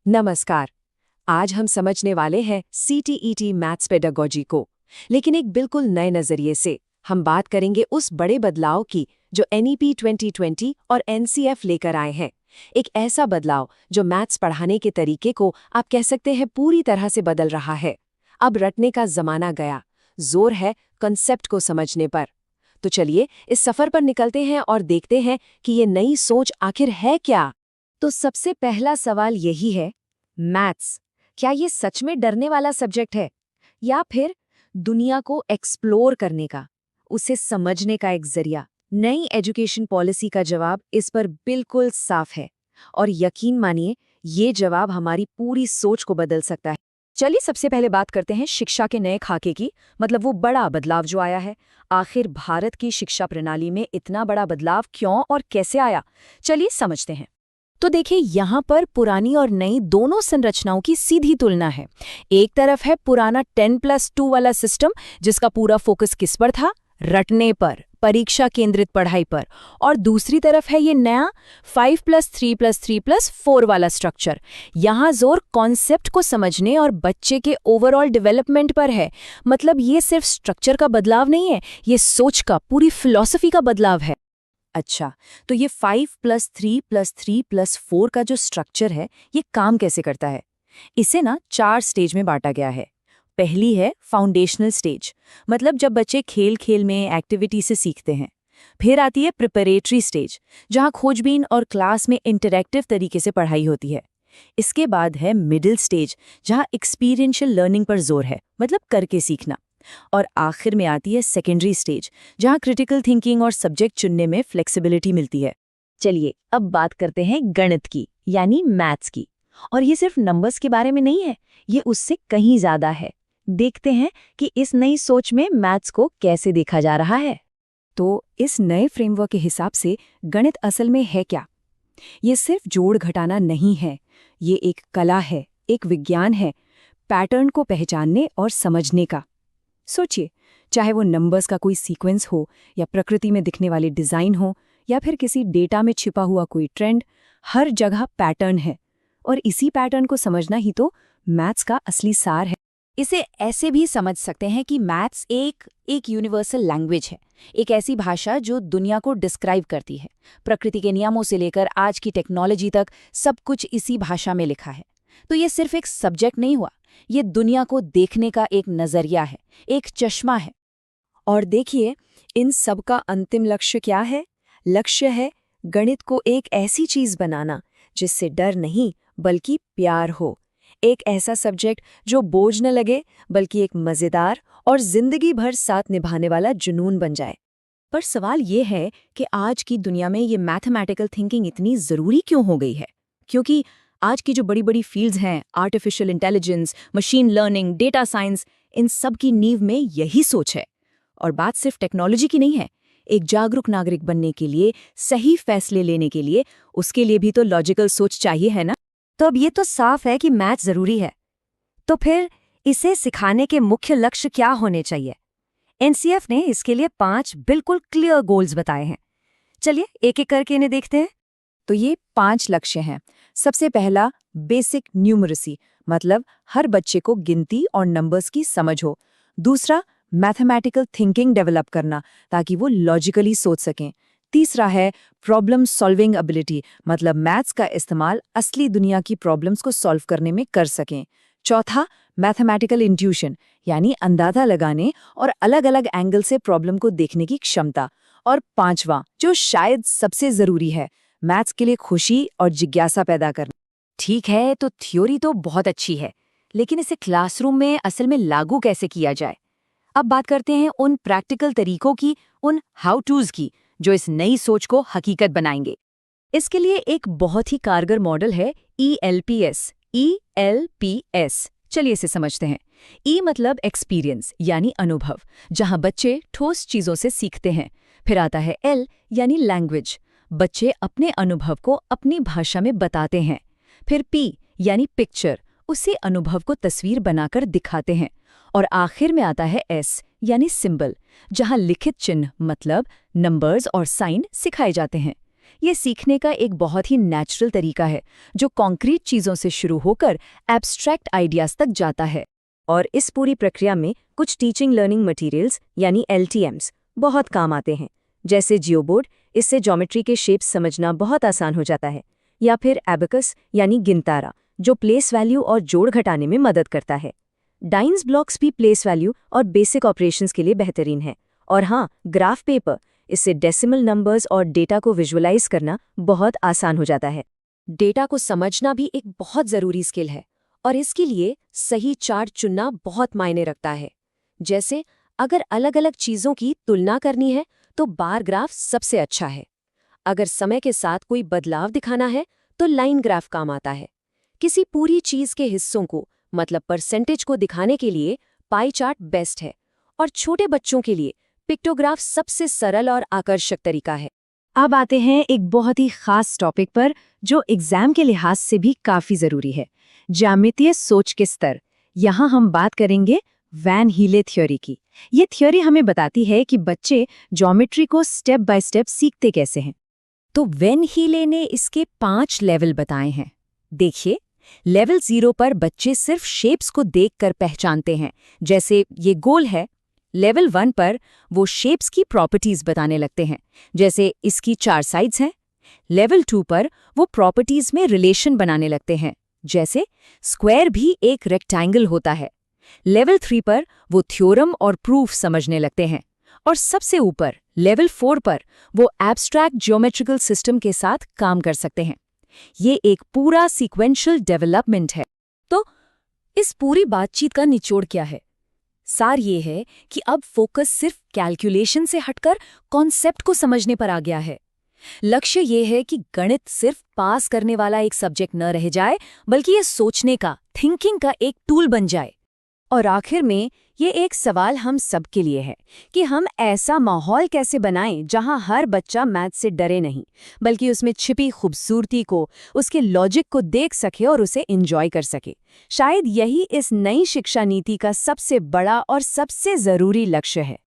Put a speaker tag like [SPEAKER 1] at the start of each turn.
[SPEAKER 1] नमस्कार। आज हम समझने वाले हैं सीटीईटी मैथ्स पेडागोजी को, लेकिन एक बिल्कुल नए नजरिए से। हम बात करेंगे उस बड़े बदलाव की जो एनईपी 2020 और एनसीएफ लेकर आए हैं। एक ऐसा बदलाव जो मैथ्स पढ़ाने के तरीके को आप कह सकते हैं पूरी तरह से बदल रहा है। अब रटने का जमाना गया, जोर है कॉन्सेप्ट को समझने पर। तो चलिए इस सफर पर निकलते हैं और देखते हैं कि ये नई सोच आखिर है क्या। तो सबसे पहला सवाल यही है, मैथ्स क्या ये सच में डरने वाला सब्जेक्ट है, या फिर दुनिया को एक्सप्लोर करने का, उसे समझने का एक जरिया? नई एजुकेशन पॉलिसी का जवाब इस पर बिल्कुल साफ है, और यकीन मानिए ये जवाब हमारी पूरी सोच को बदल सकता है। चलिए सबसे पहले बात करते हैं शिक्षा के नए खाके की, मतलब वो बड़ा बदलाव जो आया है। आखिर भारत की शिक्षा प्रणाली में इतना बड़ा बदलाव क्यों और कैसे आया, चलिए समझते हैं। तो देखिए, यहाँ पर पुरानी और नई दोनों संरचनाओं की सीधी तुलना है। एक तरफ है पुराना 10+2 वाला सिस्टम, जिसका पूरा फोकस किस पर था? रटने पर, परीक्षा केंद्रित पढ़ाई पर। और दूसरी तरफ है ये नया 5+3+3+4 वाला स्ट्रक्चर। यहाँ जोर कॉन्सेप्ट को समझने और बच्चे के ओवरऑल डेवलपमेंट पर है। मतलब ये सिर्फ स्ट्रक्चर का बदलाव नहीं है, ये सोच का, पूरी फिलॉसफी का बदलाव है। अच्छा, तो ये 5+3+3+4 का जो स्ट्रक्चर है, ये काम कैसे करता है? इसे ना 4 स्टेज में बांटा गया है। पहली है फाउंडेशनल स्टेज, मतलब जब बच्चे खेल खेल में एक्टिविटी से सीखते हैं। फिर आती है प्रिपरेटरी स्टेज, जहाँ खोजबीन और क्लास में इंटरैक्टिव तरीके से पढ़ाई होती है। इसके बाद है मिडिल स्टेज, जहाँ एक्सपीरियंशियल लर्निंग पर जोर है, मतलब करके सीखना। और आखिर में आती है सेकेंडरी स्टेज, जहां क्रिटिकल थिंकिंग और सब्जेक्ट चुनने में फ्लेक्सिबिलिटी मिलती है। चलिए अब बात करते हैं गणित की, यानी मैथ्स की। और ये सिर्फ नंबर्स के बारे में नहीं है, ये उससे कहीं ज्यादा है। देखते हैं कि इस नई सोच में मैथ्स को कैसे देखा जा रहा है। तो इस नए फ्रेमवर्क के हिसाब से गणित असल में है क्या? ये सिर्फ जोड़ घटाना नहीं है, ये एक कला है, एक विज्ञान है, पैटर्न को पहचानने और समझने का। सोचिए, चाहे वो नंबर्स का कोई सीक्वेंस हो, या प्रकृति में दिखने वाले डिज़ाइन हो, या फिर किसी डेटा में छिपा हुआ कोई ट्रेंड, हर जगह पैटर्न है। और इसी पैटर्न को समझना ही तो मैथ्स का असली सार है। इसे ऐसे भी समझ सकते हैं कि मैथ्स एक यूनिवर्सल लैंग्वेज है, एक ऐसी भाषा जो दुनिया को डिस्क्राइब करती है। प्रकृति के नियमों से लेकर आज की टेक्नोलॉजी तक सब कुछ इसी भाषा में लिखा है। तो ये सिर्फ एक सब्जेक्ट नहीं हुआ, ये दुनिया को देखने का एक नजरिया है, एक चश्मा है। और देखिए, इन सब का अंतिम लक्ष्य क्या है? लक्ष्य है गणित को एक ऐसी चीज बनाना जिससे डर नहीं बल्कि प्यार हो। एक ऐसा सब्जेक्ट जो बोझ न लगे, बल्कि एक मजेदार और जिंदगी भर साथ निभाने वाला जुनून बन जाए। पर सवाल ये है कि आज की दुनिया में ये मैथमेटिकल थिंकिंग इतनी जरूरी क्यों हो गई है? क्योंकि आज की जो बड़ी बड़ी फील्ड्स हैं, artificial intelligence, machine learning, data science, इन सब की नींव में यही सोच है। और बात सिर्फ टेक्नोलॉजी की नहीं है। एक जागरूक नागरिक बनने के लिए, सही फैसले लेने के लिए, उसके लिए भी तो लॉजिकल सोच चाहिए, है ना? तो अब ये तो साफ है कि मैथ जरूरी है। तो फिर इसे सिखाने के मुख्य लक्ष्य क्या होने चाहिए? एनसीएफ ने इसके लिए 5 बिल्कुल क्लियर गोल्स बताए हैं। चलिए एक एक करके इन्हें देखते हैं। तो ये 5 लक्ष्य हैं। सबसे पहला, बेसिक न्यूमरेसी, मतलब हर बच्चे को गिनती और नंबर्स की समझ हो। दूसरा, मैथमेटिकल थिंकिंग डेवलप करना, ताकि वो लॉजिकली सोच सकें। तीसरा है प्रॉब्लम सॉल्विंग एबिलिटी, मतलब मैथ्स का इस्तेमाल असली दुनिया की प्रॉब्लम्स को सॉल्व करने में कर सकें। चौथा, मैथमेटिकल इंट्यूशन, यानी अंदाजा लगाने और अलग अलग एंगल से प्रॉब्लम को देखने की क्षमता। और पांचवा, जो शायद सबसे जरूरी है, मैथ्स के लिए खुशी और जिज्ञासा पैदा करना। ठीक है, तो थ्योरी तो बहुत अच्छी है, लेकिन इसे क्लासरूम में असल में लागू कैसे किया जाए? अब बात करते हैं उन प्रैक्टिकल तरीकों की, उन हाउ टूज की, जो इस नई सोच को हकीकत बनाएंगे। इसके लिए एक बहुत ही कारगर मॉडल है ELPS। ELPS, चलिए इसे समझते हैं। E मतलब एक्सपीरियंस, यानी अनुभव, जहां बच्चे ठोस चीजों से सीखते हैं। फिर आता है L, यानी लैंग्वेज, बच्चे अपने अनुभव को अपनी भाषा में बताते हैं। फिर P, यानी पिक्चर, उसी अनुभव को तस्वीर बनाकर दिखाते हैं। और आखिर में आता है S, यानी सिंबल, जहां लिखित चिन्ह, मतलब नंबर्स और साइन सिखाए जाते हैं। ये सीखने का एक बहुत ही नेचुरल तरीका है जो कॉन्क्रीट चीज़ों से शुरू होकर एब्स्ट्रैक्ट आइडियाज तक जाता है। और इस पूरी प्रक्रिया में कुछ टीचिंग लर्निंग मटेरियल्स यानी LTMs बहुत काम आते हैं, जैसे जियोबोर्ड, इससे ज्योमेट्री के शेप्स समझना बहुत आसान हो जाता है, या फिर एबेकस यानी गिनतारा, जो प्लेस वैल्यू और जोड़ घटाने में मदद करता है। डाइन्स ब्लॉक्स भी प्लेस वैल्यू और बेसिक ऑपरेशंस के लिए बेहतरीन है। और हाँ, ग्राफ पेपर, इससे डेसिमल नंबर्स और डेटा को विजुअलाइज करना बहुत आसान हो जाता है। डेटा को समझना भी एक बहुत ज़रूरी स्किल है, और इसके लिए सही चार्ट चुनना बहुत मायने रखता है। जैसे अगर अलग अलग चीज़ों की तुलना करनी है तो बार ग्राफ सबसे अच्छा है। अगर समय के साथ कोई बदलाव दिखाना है तो लाइन ग्राफ काम आता है। किसी पूरी चीज़ के हिस्सों को मतलब परसेंटेज को दिखाने के लिए पाई चार्ट बेस्ट है, और छोटे बच्चों के लिए पिक्टोग्राफ सबसे सरल और आकर्षक तरीका है। अब आते हैं एक बहुत ही खास टॉपिक पर जो एग्जाम के लिहाज से भी काफ़ी ज़रूरी है, ज्यामितीय सोच के स्तर। यहाँ हम बात करेंगे वैन हीले थ्योरी की। ये थ्योरी हमें बताती है कि बच्चे ज्योमेट्री को स्टेप बाय स्टेप सीखते कैसे हैं। तो वैन हीले ने इसके 5 लेवल बताए हैं। देखिए, लेवल 0 पर बच्चे सिर्फ शेप्स को देखकर पहचानते हैं, जैसे ये गोल है। लेवल 1 पर वो शेप्स की प्रॉपर्टीज बताने लगते हैं, जैसे इसकी 4 साइड्स हैं। लेवल 2 पर वो प्रॉपर्टीज में रिलेशन बनाने लगते हैं, जैसे स्क्वायर भी एक रेक्टेंगल होता है। लेवल 3 पर वो थ्योरम और प्रूफ समझने लगते हैं। और सबसे ऊपर लेवल 4 पर वो एब्स्ट्रैक्ट ज्योमेट्रिकल सिस्टम के साथ काम कर सकते हैं। ये एक पूरा सीक्वेंशियल डेवलपमेंट है। तो इस पूरी बातचीत का निचोड़ क्या है? सार ये है कि अब फोकस सिर्फ कैलकुलेशन से हटकर कॉन्सेप्ट को समझने पर आ गया है। लक्ष्य ये है कि गणित सिर्फ पास करने वाला एक सब्जेक्ट न रह जाए, बल्कि ये सोचने का, थिंकिंग का एक टूल बन जाए। और आखिर में ये एक सवाल हम सबके लिए है कि हम ऐसा माहौल कैसे बनाएं जहां हर बच्चा मैथ से डरे नहीं, बल्कि उसमें छिपी खूबसूरती को, उसके लॉजिक को देख सके और उसे एंजॉय कर सके। शायद यही इस नई शिक्षा नीति का सबसे बड़ा और सबसे ज़रूरी लक्ष्य है।